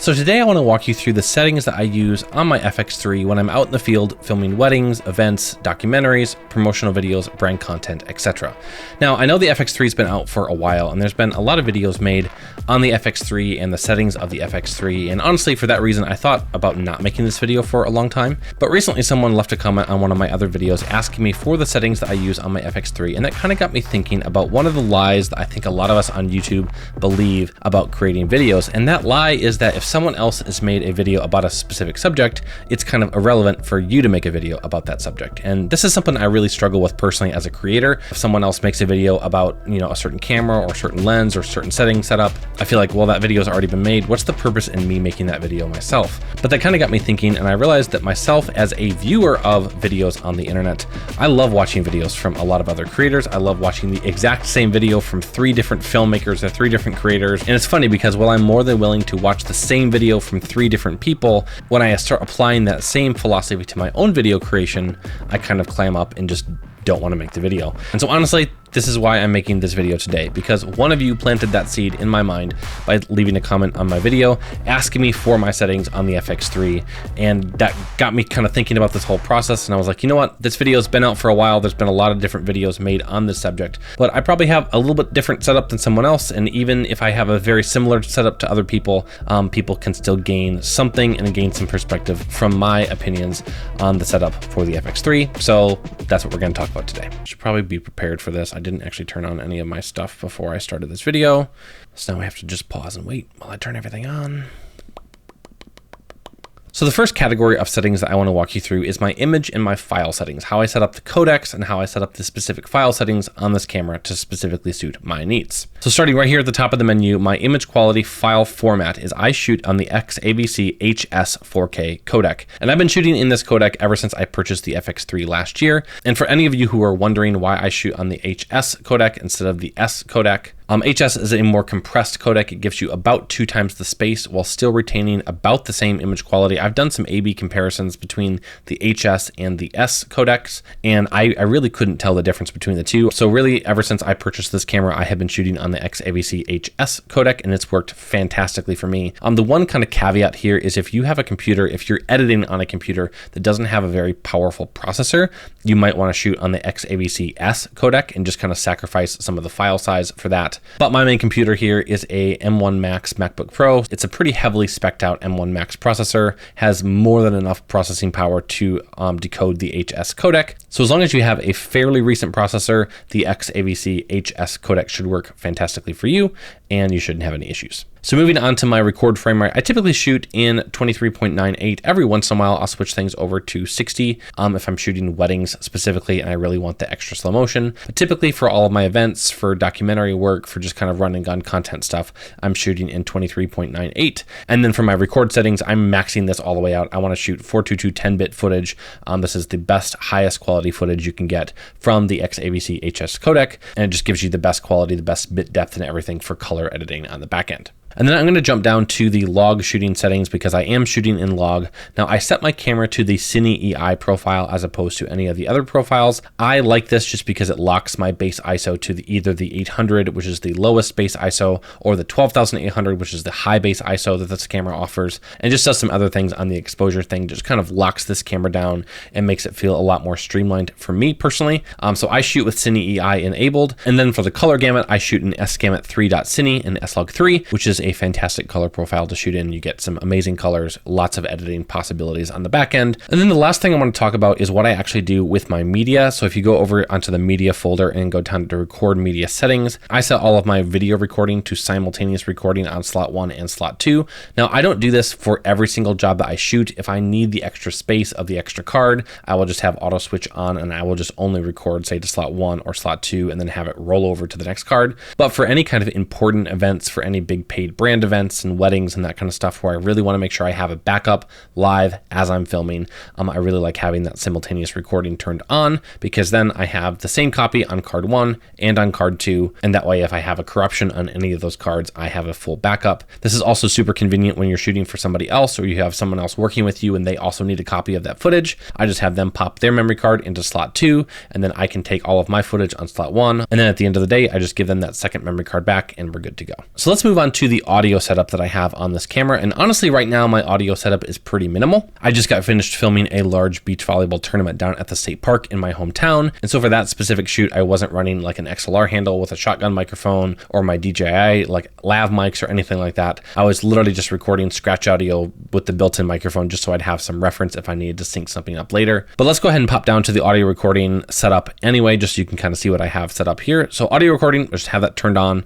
So today I want to walk you through the settings that I use on my FX3 when I'm out in the field filming weddings, events, documentaries, promotional videos, brand content, etc. Now I know the FX3 has been out for a while and there's been a lot of videos made on the FX3 and the settings of the FX3, and honestly for that reason I thought about not making this video for a long time, but recently someone left a comment on one of my other videos asking me for the settings that I use on my FX3, and that kind of got me thinking about one of the lies that I think a lot of us on YouTube believe about creating videos, and that lie is that if someone else has made a video about a specific subject, it's kind of irrelevant for you to make a video about that subject. And this is something I really struggle with personally as a creator. If someone else makes a video about, a certain camera or a certain lens or certain setting setup, I feel like, well, that video has already been made. What's the purpose in me making that video myself? But that kind of got me thinking, and I realized that myself as a viewer of videos on the internet, I love watching videos from a lot of other creators. I love watching the exact same video from 3 different filmmakers or 3 different creators. And it's funny because while I'm more than willing to watch the same video from 3 different people, when I start applying that same philosophy to my own video creation, I kind of clam up and just don't want to make the video. And so honestly, this is why I'm making this video today, because one of you planted that seed in my mind by leaving a comment on my video asking me for my settings on the FX3, and that got me kind of thinking about this whole process. And I was like, you know what, this video's been out for a while. There's been a lot of different videos made on this subject, but I probably have a little bit different setup than someone else. And even if I have a very similar setup to other people, people can still gain something and gain some perspective from my opinions on the setup for the FX3. So that's what we're going to talk about today. I should probably be prepared for this. I didn't actually turn on any of my stuff before I started this video, so now I have to just pause and wait while I turn everything on. So the first category of settings that I want to walk you through is my image and my file settings, how I set up the codecs and how I set up the specific file settings on this camera to specifically suit my needs. So starting right here at the top of the menu, my image quality file format is I shoot on the XAVC HS 4K codec. And I've been shooting in this codec ever since I purchased the FX3 last year. And for any of you who are wondering why I shoot on the HS codec instead of the S codec, HS is a more compressed codec. It gives you about 2 times the space while still retaining about the same image quality. I've done some A/B comparisons between the HS and the S codecs, and I really couldn't tell the difference between the two. So really, ever since I purchased this camera, I have been shooting on the XAVC HS codec, and it's worked fantastically for me. The one kind of caveat here is if you have a computer, if you're editing on a computer that doesn't have a very powerful processor, you might want to shoot on the XAVC S codec and just kind of sacrifice some of the file size for that. But my main computer here is a M1 Max MacBook Pro. It's a pretty heavily spec'd out M1 Max processor, has more than enough processing power to decode the HS codec. So as long as you have a fairly recent processor, the XAVC HS codec should work fantastically for you, and you shouldn't have any issues. So moving on to my record frame rate, I typically shoot in 23.98. Every once in a while, I'll switch things over to 60 if I'm shooting weddings specifically and I really want the extra slow motion. But typically for all of my events, for documentary work, for just kind of run and gun content stuff, I'm shooting in 23.98. And then for my record settings, I'm maxing this all the way out. I want to shoot 422 10-bit footage. This is the best, highest quality footage you can get from the XAVC HS codec, and it just gives you the best quality, the best bit depth and everything for color editing on the back end. And then I'm going to jump down to the log shooting settings because I am shooting in log. Now I set my camera to the Cine EI profile as opposed to any of the other profiles. I like this just because it locks my base ISO to either the 800, which is the lowest base ISO, or the 12,800, which is the high base ISO that this camera offers, and just does some other things on the exposure thing, just kind of locks this camera down and makes it feel a lot more streamlined for me personally. So I shoot with Cine EI enabled, and then for the color gamut, I shoot in S-Gamut 3.Cine and S-Log3, which is a fantastic color profile to shoot in. You get some amazing colors, lots of editing possibilities on the back end. And then the last thing I want to talk about is what I actually do with my media. So if you go over onto the media folder and go down to record media settings, I set all of my video recording to simultaneous recording on slot 1 and slot 2. Now I don't do this for every single job that I shoot. If I need the extra space of the extra card, I will just have auto switch on and I will just only record, say, to slot 1 or slot 2 and then have it roll over to the next card. But for any kind of important events, for any big paid brand events and weddings and that kind of stuff where I really want to make sure I have a backup live as I'm filming, I really like having that simultaneous recording turned on, because then I have the same copy on card 1 and on card 2, and that way if I have a corruption on any of those cards, I have a full backup. This is also super convenient when you're shooting for somebody else or you have someone else working with you and they also need a copy of that footage. I just have them pop their memory card into slot 2, and then I can take all of my footage on slot 1, and then at the end of the day, I just give them that second memory card back and we're good to go. So let's move on to the the audio setup that I have on this camera. And honestly, right now, my audio setup is pretty minimal. I just got finished filming a large beach volleyball tournament down at the state park in my hometown. And so for that specific shoot, I wasn't running like an XLR handle with a shotgun microphone or my DJI like lav mics or anything like that. I was literally just recording scratch audio with the built-in microphone just so I'd have some reference if I needed to sync something up later. But let's go ahead and pop down to the audio recording setup anyway, just so you can kind of see what I have set up here. So audio recording, just have that turned on.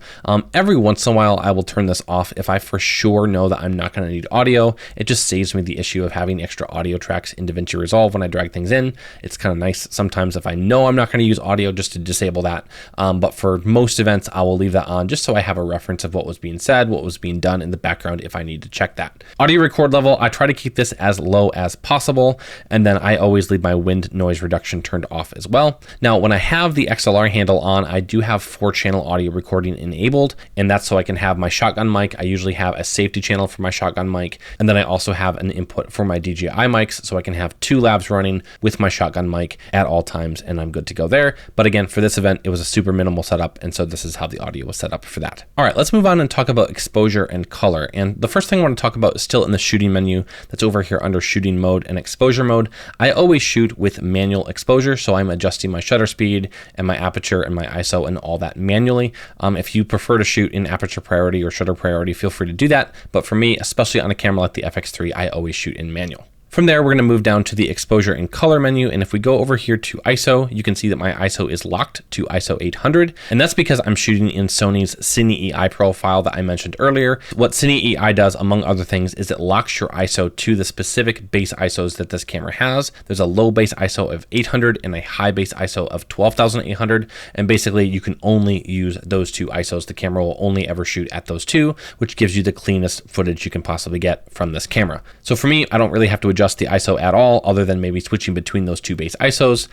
Every once in a while, I will turn this off if I for sure know that I'm not going to need audio. It just saves me the issue of having extra audio tracks in DaVinci Resolve when I drag things in. It's kind of nice sometimes if I know I'm not going to use audio just to disable that. But for most events, I will leave that on just so I have a reference of what was being said, what was being done in the background if I need to check that. Audio record level, I try to keep this as low as possible. And then I always leave my wind noise reduction turned off as well. Now, when I have the XLR handle on, I do have 4-channel audio recording enabled, and that's so I can have my shotgun mic. I usually have a safety channel for my shotgun mic, and then I also have an input for my DJI mics, so I can have 2 labs running with my shotgun mic at all times, and I'm good to go there. But again, for this event, it was a super minimal setup, and so this is how the audio was set up for that. All right, let's move on and talk about exposure and color. And the first thing I want to talk about is still in the shooting menu that's over here under shooting mode and exposure mode. I always shoot with manual exposure, so I'm adjusting my shutter speed and my aperture and my ISO and all that manually. If you prefer to shoot in aperture priority or shutter priority, feel free to do that. But for me, especially on a camera like the FX3, I always shoot in manual. From there, we're going to move down to the exposure and color menu. And if we go over here to ISO, you can see that my ISO is locked to ISO 800. And that's because I'm shooting in Sony's Cine EI profile that I mentioned earlier. What Cine EI does, among other things, is it locks your ISO to the specific base ISOs that this camera has. There's a low base ISO of 800 and a high base ISO of 12,800. And basically, you can only use those 2 ISOs. The camera will only ever shoot at those 2, which gives you the cleanest footage you can possibly get from this camera. So for me, I don't really have to adjust the ISO at all, other than maybe switching between those 2 base ISOs.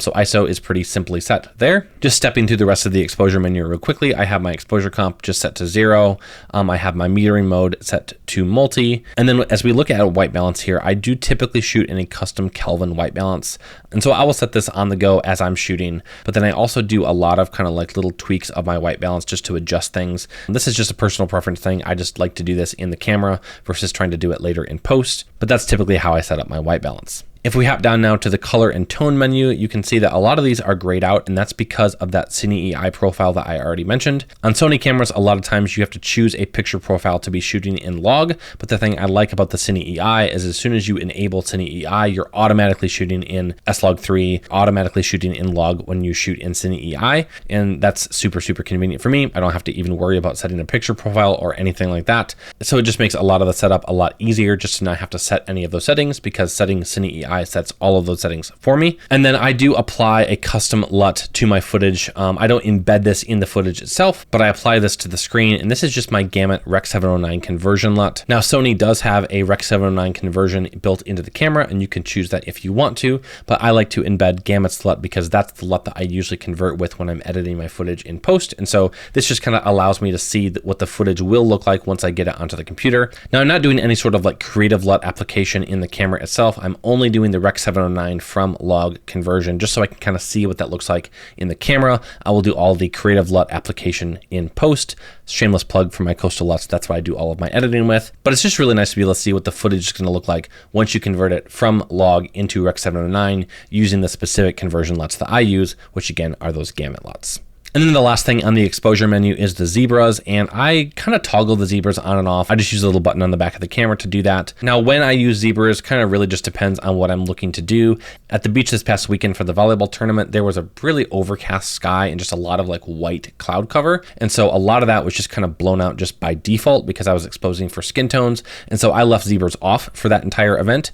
So ISO is pretty simply set there. Just stepping through the rest of the exposure menu real quickly, I have my exposure comp just set to 0. I have my metering mode set to multi. And then as we look at white balance here, I do typically shoot in a custom Kelvin white balance. And so I will set this on the go as I'm shooting, but then I also do a lot of kind of like little tweaks of my white balance just to adjust things. And this is just a personal preference thing. I just like to do this in the camera versus trying to do it later in post, but that's typically how I set up my white balance. If we hop down now to the color and tone menu, you can see that a lot of these are grayed out, and that's because of that Cine EI profile that I already mentioned. On Sony cameras, a lot of times you have to choose a picture profile to be shooting in log, but the thing I like about the Cine EI is as soon as you enable Cine EI, you're automatically shooting in S-Log3, automatically shooting in log when you shoot in Cine EI, and that's super, super convenient for me. I don't have to even worry about setting a picture profile or anything like that. So it just makes a lot of the setup a lot easier just to not have to set any of those settings, because setting Cine EI sets all of those settings for me. And then I do apply a custom LUT to my footage. I don't embed this in the footage itself, but I apply this to the screen, and this is just my Gamut Rec 709 conversion LUT. Now, Sony does have a Rec 709 conversion built into the camera, and you can choose that if you want to, but I like to embed Gamut's LUT because that's the LUT that I usually convert with when I'm editing my footage in post. And so this just kind of allows me to see what the footage will look like once I get it onto the computer. Now, I'm not doing any sort of like creative LUT application in the camera itself. I'm only doing the Rec 709 from log conversion just so I can kind of see what that looks like in the camera. I will do all the creative LUT application in post. Shameless plug for my Coastal LUTs. That's what I do all of my editing with. But it's just really nice to be able to see what the footage is going to look like once you convert it from log into Rec 709 using the specific conversion LUTs that I use, which again are those Gamut LUTs. And then the last thing on the exposure menu is the zebras, and I kind of toggle the zebras on and off. I just use a little button on the back of the camera to do that. Now, when I use zebras, kind of really just depends on what I'm looking to do. At the beach this past weekend for the volleyball tournament, there was a really overcast sky and just a lot of like white cloud cover. And so a lot of that was just kind of blown out just by default because I was exposing for skin tones. And so I left zebras off for that entire event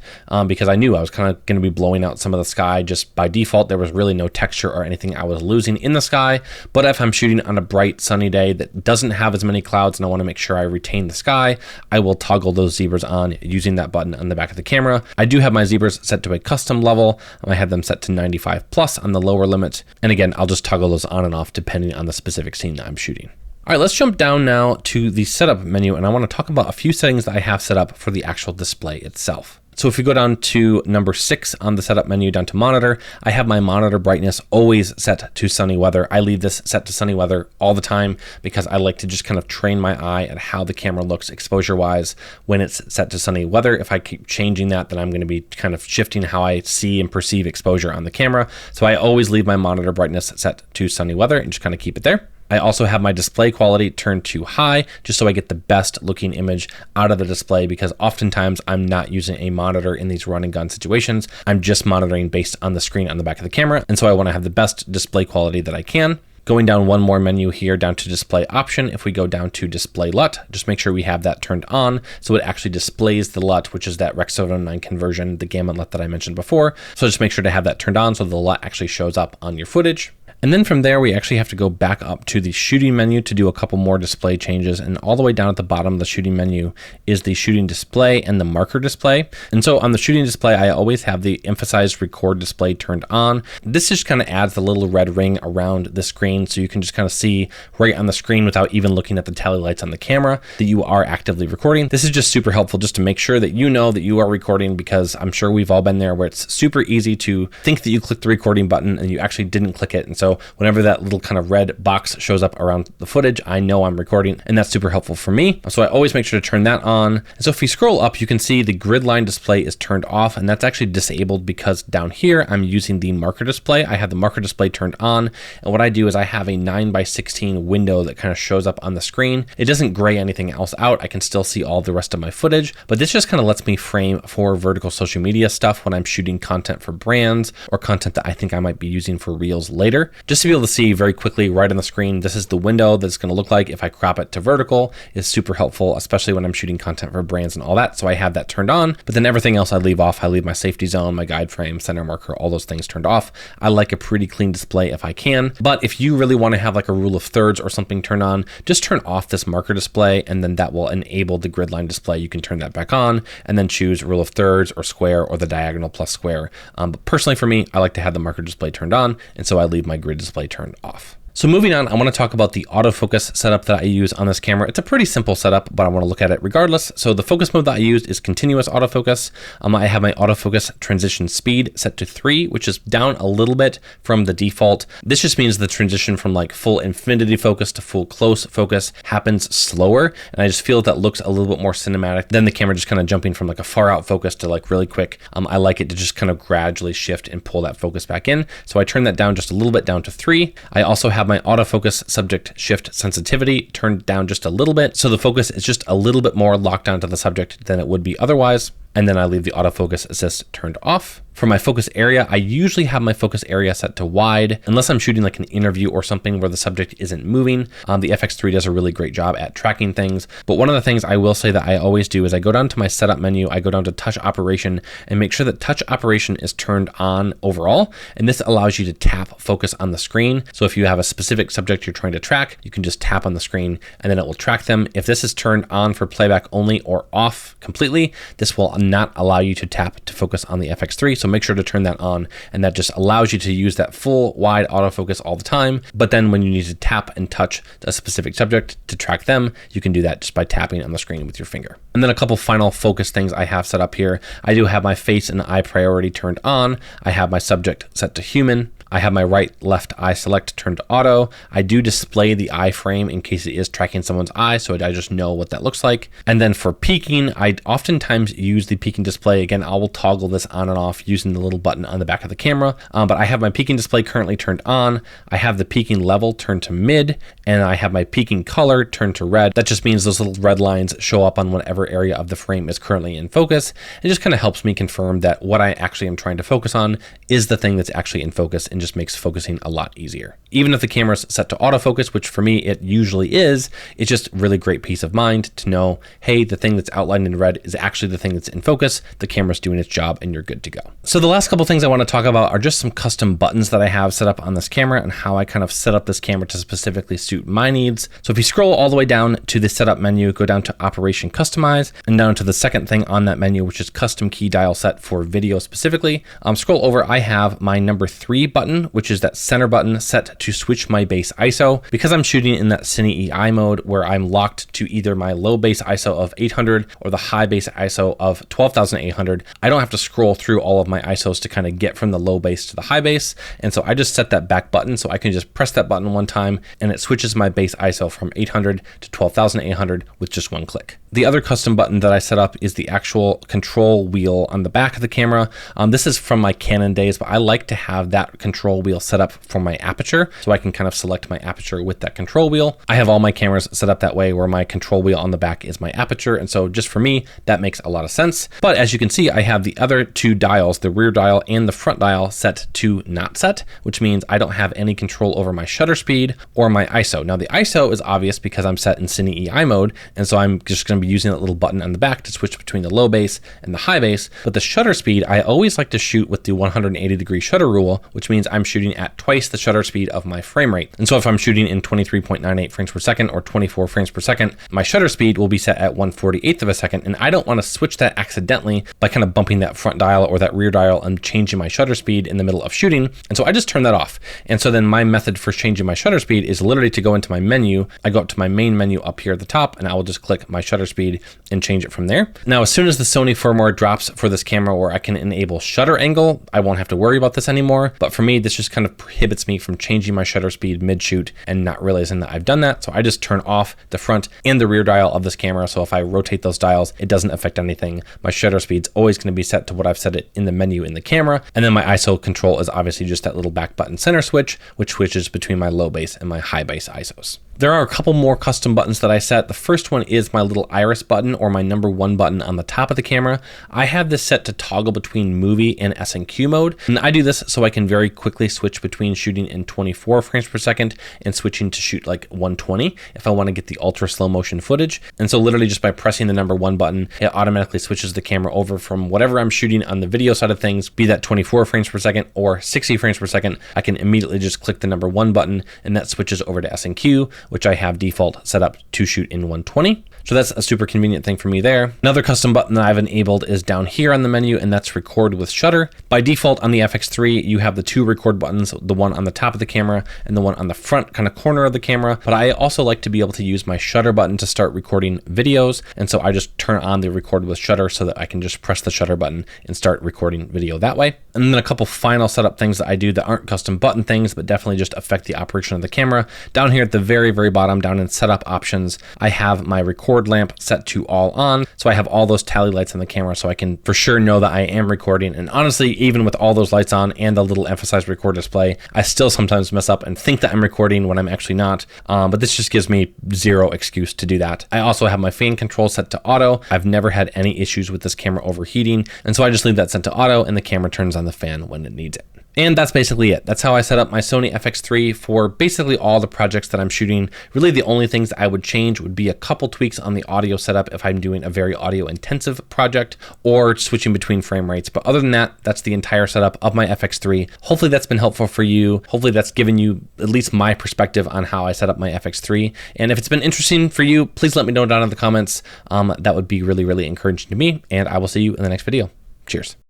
because I knew I was kind of going to be blowing out some of the sky just by default. There was really no texture or anything I was losing in the sky. But if I'm shooting on a bright sunny day that doesn't have as many clouds and I want to make sure I retain the sky, I will toggle those zebras on using that button on the back of the camera. I do have my zebras set to a custom level. I have them set to 95 plus on the lower limit. And again, I'll just toggle those on and off depending on the specific scene that I'm shooting. All right, let's jump down now to the setup menu, and I want to talk about a few settings that I have set up for the actual display itself. So if we go down to number 6 on the setup menu down to monitor, I have my monitor brightness always set to sunny weather. I leave this set to sunny weather all the time because I like to just kind of train my eye at how the camera looks exposure wise when it's set to sunny weather. If I keep changing that, then I'm going to be kind of shifting how I see and perceive exposure on the camera. So I always leave my monitor brightness set to sunny weather and just kind of keep it there. I also have my display quality turned to high just so I get the best looking image out of the display, because oftentimes I'm not using a monitor in these run and gun situations. I'm just monitoring based on the screen on the back of the camera. And so I want to have the best display quality that I can. Going down one more menu here down to display option, if we go down to display LUT, just make sure we have that turned on so it actually displays the LUT, which is that Rec. 709 conversion, the gamma LUT that I mentioned before. So just make sure to have that turned on so the LUT actually shows up on your footage. And then from there, we actually have to go back up to the shooting menu to do a couple more display changes. And all the way down at the bottom of the shooting menu is the shooting display and the marker display. And so on the shooting display, I always have the emphasized record display turned on. This just kind of adds the little red ring around the screen, so you can just kind of see right on the screen without even looking at the tally lights on the camera that you are actively recording. This is just super helpful just to make sure that you know that you are recording, because I'm sure we've all been there where it's super easy to think that you clicked the recording button and you actually didn't click it. And so whenever that little kind of red box shows up around the footage, I know I'm recording, and that's super helpful for me. So I always make sure to turn that on. And so if we scroll up, you can see the grid line display is turned off, and that's actually disabled because down here I'm using the marker display. I have the marker display turned on, and what I do is I have a 9:16 window that kind of shows up on the screen. It doesn't gray anything else out. I can still see all the rest of my footage, but this just kind of lets me frame for vertical social media stuff when I'm shooting content for brands or content that I think I might be using for reels later. Just to be able to see very quickly right on the screen, this is the window that's going to look like if I crop it to vertical, is super helpful, especially when I'm shooting content for brands and all that. So I have that turned on, but then everything else I leave off. I leave my safety zone, my guide frame, center marker, all those things turned off. I like a pretty clean display if I can, but if you really want to have like a rule of thirds or something turned on, just turn off this marker display, and then that will enable the grid line display. You can turn that back on and then choose rule of thirds or square or the diagonal plus square. But personally for me, I like to have the marker display turned on, and so I leave my grid display turned off. So moving on, I want to talk about the autofocus setup that I use on this camera. It's a pretty simple setup, but I want to look at it regardless. So the focus mode that I used is continuous autofocus. I have my autofocus transition speed set to 3, which is down a little bit from the default. This just means the transition from like full infinity focus to full close focus happens slower. And I just feel that looks a little bit more cinematic than the camera just kind of jumping from like a far out focus to like really quick. I like it to just kind of gradually shift and pull that focus back in. So I turn that down just a little bit down to 3. I also have my autofocus subject shift sensitivity turned down just a little bit, so the focus is just a little bit more locked onto the subject than it would be otherwise. And then I leave the autofocus assist turned off. For my focus area, I usually have my focus area set to wide, unless I'm shooting like an interview or something where the subject isn't moving. The FX3 does a really great job at tracking things. But one of the things I will say that I always do is I go down to my setup menu, I go down to touch operation and make sure that touch operation is turned on overall. And this allows you to tap focus on the screen. So if you have a specific subject you're trying to track, you can just tap on the screen and then it will track them. If this is turned on for playback only or off completely, this will not allow you to tap to focus on the FX3. So make sure to turn that on, and that just allows you to use that full wide autofocus all the time. But then when you need to tap and touch a specific subject to track them, you can do that just by tapping on the screen with your finger. And then a couple final focus things I have set up here. I do have my face and eye priority turned on. I have my subject set to human. I have my right left eye select turned to auto. I do display the iframe in case it is tracking someone's eye, so I just know what that looks like. And then for peaking, I oftentimes use the peaking display. Again, I will toggle this on and off using the little button on the back of the camera, but I have my peaking display currently turned on. I have the peaking level turned to mid, and I have my peaking color turned to red. That just means those little red lines show up on whatever area of the frame is currently in focus. It just kind of helps me confirm that what I actually am trying to focus on is the thing that's actually in focus, and just makes focusing a lot easier. Even if the camera's set to autofocus, which for me it usually is, it's just really great peace of mind to know, hey, the thing that's outlined in red is actually the thing that's in focus. The camera's doing its job and you're good to go. So the last couple things I want to talk about are just some custom buttons that I have set up on this camera and how I kind of set up this camera to specifically suit my needs. So if you scroll all the way down to the setup menu, go down to operation customize, and down to the second thing on that menu, which is custom key dial set for video specifically. Scroll over, I have my number 3 button button, which is that center button set to switch my base ISO. Because I'm shooting in that Cine EI mode where I'm locked to either my low base ISO of 800 or the high base ISO of 12,800, I don't have to scroll through all of my ISOs to kind of get from the low base to the high base. And so I just set that back button so I can just press that button one time and it switches my base ISO from 800 to 12,800 with just one click. The other custom button that I set up is the actual control wheel on the back of the camera. This is from my Canon days, but I like to have that control wheel set up for my aperture so I can kind of select my aperture with that control wheel. I have all my cameras set up that way where my control wheel on the back is my aperture. And so just for me, that makes a lot of sense. But as you can see, I have the other two dials, the rear dial and the front dial, set to not set, which means I don't have any control over my shutter speed or my ISO. Now the ISO is obvious because I'm set in Cine EI mode. And so I'm just going to be using that little button on the back to switch between the low base and the high base. But the shutter speed, I always like to shoot with the 180-degree shutter rule, which means I'm shooting at twice the shutter speed of my frame rate. And so if I'm shooting in 23.98 frames per second or 24 frames per second, my shutter speed will be set at 1/48th of a second. And I don't want to switch that accidentally by kind of bumping that front dial or that rear dial and changing my shutter speed in the middle of shooting. And so I just turn that off. And so then my method for changing my shutter speed is literally to go into my menu. I go up to my main menu up here at the top, and I will just click my shutter speed and change it from there. Now, as soon as the Sony firmware drops for this camera where I can enable shutter angle, I won't have to worry about this anymore. But for me, this just kind of prohibits me from changing my shutter speed mid-shoot and not realizing that I've done that. So I just turn off the front and the rear dial of this camera. So if I rotate those dials, it doesn't affect anything. My shutter speed's always going to be set to what I've set it in the menu in the camera. And then my ISO control is obviously just that little back button center switch, which switches between my low base and my high base ISOs. There are a couple more custom buttons that I set. The first one is my little iris button, or my #1 button on the top of the camera. I have this set to toggle between movie and S&Q mode. And I do this so I can very quickly switch between shooting in 24 frames per second and switching to shoot like 120 if I want to get the ultra slow motion footage. And so literally just by pressing the #1 button, it automatically switches the camera over from whatever I'm shooting on the video side of things, be that 24 frames per second or 60 frames per second. I can immediately just click the #1 button and that switches over to S&Q, which I have default set up to shoot in 120. So that's a super convenient thing for me there. Another custom button that I've enabled is down here on the menu, and that's record with shutter. By default on the FX3, you have the two record buttons, the one on the top of the camera and the one on the front kind of corner of the camera. But I also like to be able to use my shutter button to start recording videos. And so I just turn on the record with shutter so that I can just press the shutter button and start recording video that way. And then a couple final setup things that I do that aren't custom button things, but definitely just affect the operation of the camera. Down here at the very, very bottom, down in setup options, I have my record lamp set to all on. So I have all those tally lights on the camera so I can for sure know that I am recording. And honestly, even with all those lights on and the little emphasized record display, I still sometimes mess up and think that I'm recording when I'm actually not. But this just gives me zero excuse to do that. I also have my fan control set to auto. I've never had any issues with this camera overheating. And so I just leave that set to auto and the camera turns on the fan when it needs it. And that's basically it. That's how I set up my Sony FX3 for basically all the projects that I'm shooting. Really the only things that I would change would be a couple tweaks on the audio setup if I'm doing a very audio intensive project or switching between frame rates. But other than that, that's the entire setup of my FX3. Hopefully that's been helpful for you. Hopefully that's given you at least my perspective on how I set up my FX3. And if it's been interesting for you, please let me know down in the comments. That would be really, really encouraging to me. And I will see you in the next video. Cheers.